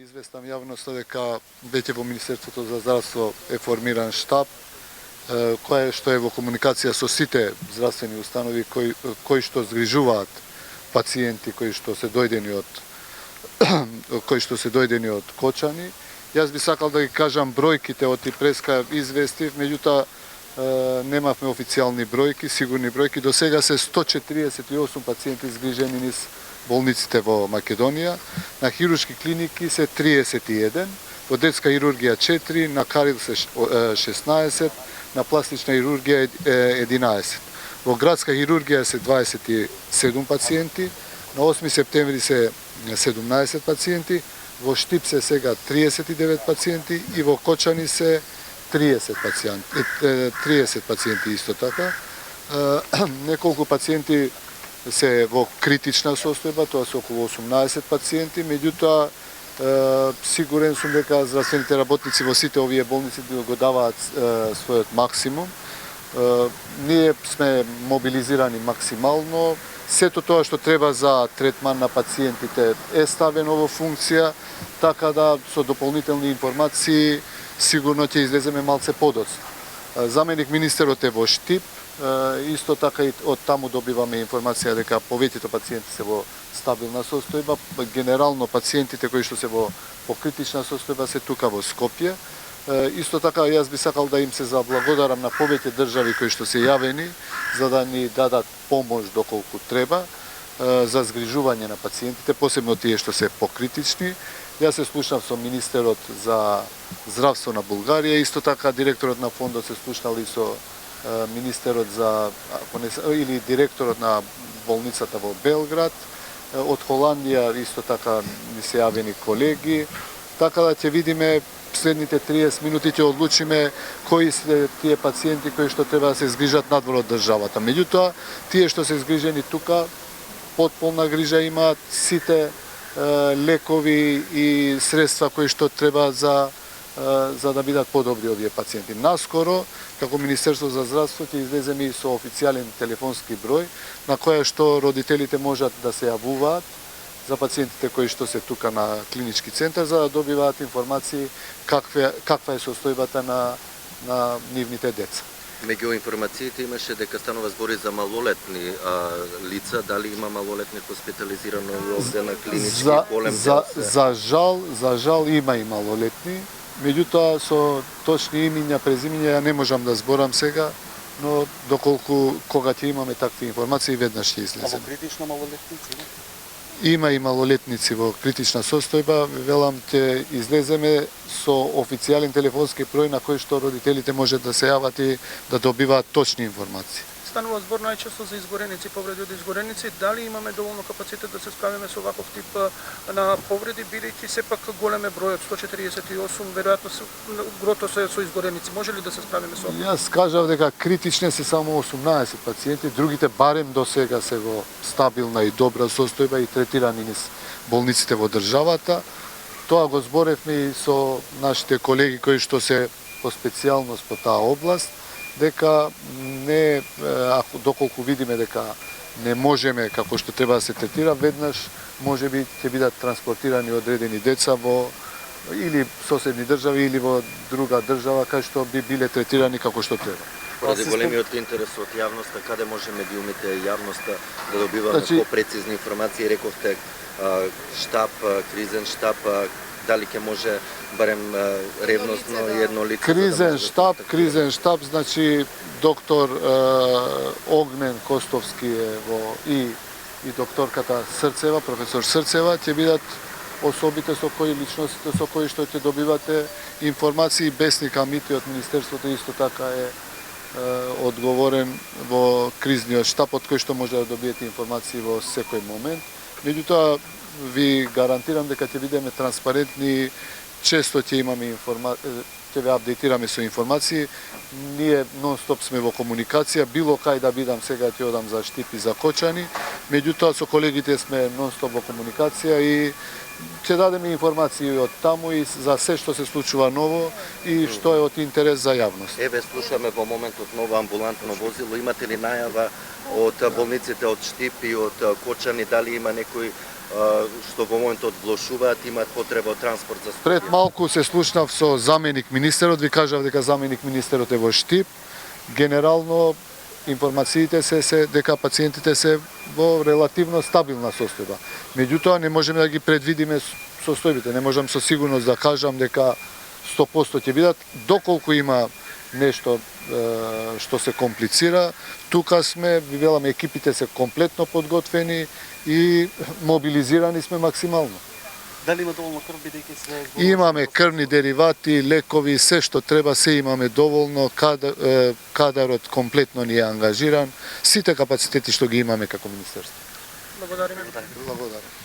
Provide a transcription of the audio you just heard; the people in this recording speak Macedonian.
известам јавноста дека веќе во Министерството за здравство е формиран штаб кој што е во комуникација со сите здравствени установи кои што згрижуваат пациенти кои што се дојдени од Кочани. Јас би сакал да ги кажам бројките од преска известив, меѓутоа немавме официјални бројки, сигурни бројки. До сега се 148 пациенти згрижени низ болниците во Македонија, на хируршки клиники се 31, во детска хирургија 4, на Карил се 16, на пластична хирургија 11. Во градска хирургија се 27 пациенти, на 8 септември се 17 пациенти, во Штип се сега 39 пациенти и во Кочани се 30 пациенти исто така. Неколку пациенти се во критична состојба, тоа се околу 18 пациенти, меѓутоа сигурен сум дека здравствените работници во сите овие болници го даваат својот максимум. Ние сме мобилизирани максимално, сето тоа што треба за третман на пациентите е ставено во функција, така да со дополнителни информации сигурно ќе излеземе малце подоцна. Заменик министерот е во Штип, исто така и од таму добиваме информација дека повеќето пациенти се во стабилна состојба, генерално пациентите кои што се во критична состојба се тука во Скопје. Исто така јас би сакал да им се заблагодарам на повеќе држави кои што се јавени за да ни дадат помош доколку треба за згрижување на пациентите, посебно тие што се покритични. Јас се слушнав со министерот за здравство на Булгарија, исто така директорот на фондот се слушнал и со министерот или директорот на болницата во Белград. Од Холандија исто така ни се јавени колеги, така да ќе видиме следните 30 минути ќе одлучиме кои се тие пациенти кои што треба да се згрижат надвор од државата. Меѓутоа, тие што се згрижени тука, потполна грижа имаат, сите лекови и средства кои што треба за да бидат подобри овие пациенти. Наскоро, како Министерство за здравство, ќе излеземе и со официјален телефонски број на која што родителите можат да се јавуваат за пациентите кои што се тука на клинички центар за да добиваат информации каква е состојбата на нивните деца. Меѓу информациите имаше дека станува збори за малолетни лица, дали има малолетни хоспитализирано овде на клинички голем дел? За жал има и малолетни, меѓутоа со точни имиња, презимиња ја не можам да зборам сега, но доколку кога ќе имаме такви информации веднаш ќе излеземе. А во критична малолетници? Има и малолетници во критична состојба, велам ќе излеземе со официјален телефонски број на кој што родителите може да се јават и да добиваат точни информации. Станува збор најчесто за изгореници, повреди од изгореници. Дали имаме доволно капацитет да се справиме со ваков тип на повреди, бидејќи сепак голем е бројот 148, веројатно грото се со изгореници. Може ли да се справиме со ова? Јас кажав дека критични се само 18 пациенти, другите барем до сега се во стабилна и добра состојба и третирани низ болниците во државата. Тоа го зборевме и со нашите колеги кои што се по специјалност по таа област, дека не, доколку видиме дека не можеме како што треба да се третира, веднаш можеби ќе бидат транспортирани одредени деца во или соседни држави или во друга држава кај што би биле третирани како што треба. Поради големиот интерес од јавноста, каде можеме да умите јавноста да добиваме попрецизни информации? Рековте штаб, кризен штаб, дали ќе може барем ревностно и едно лице? Кризен штаб, значи доктор Огнен Костовски е во и докторката Срцева, професор Срцева, ќе бидат особите со кои личностите со кои што ќе добивате информации. Бесник Амити од Министерството исто така е одговорен во кризниот штаб од кој што може да добиете информации во секој момент. Меѓутоа, ви гарантирам дека ќе бидеме транспарентни, често ќе имаме ќе ве апдейтираме со информации. Ние нон-стоп сме во комуникација, било кај да бидам сега ќе одам за Штип и за Кочани, меѓутоа со колегите сме нон-стоп во комуникација и ќе дадеме информации од таму и за се што се случува ново и што е од интерес за јавност. Еве слушаме во моментот ново амбулантно возило. Имате ли најава од болниците од Штип и од Кочани, дали има некои што во моментот влошуваат, имаат потреба од транспорт за Пред Скопје. малку се слушнав со заменик министерот, ви кажав дека заменик министерот е во Штип. Генерално информациите се дека пациентите се во релативно стабилна состојба. Меѓутоа не можеме да ги предвидиме состојбите, не можам со сигурност да кажам дека 100% ќе бидат, доколку има нешто што се комплицира, тука сме, ви веламе, екипите се комплетно подготвени и мобилизирани сме максимално. Дали има доволно крв, бидејќи се Имаме крвни деривати, лекови, се што треба, се имаме доволно, кадарот комплетно ни е ангажиран, сите капацитети што ги имаме како министерство. Благодариме. Благодарам.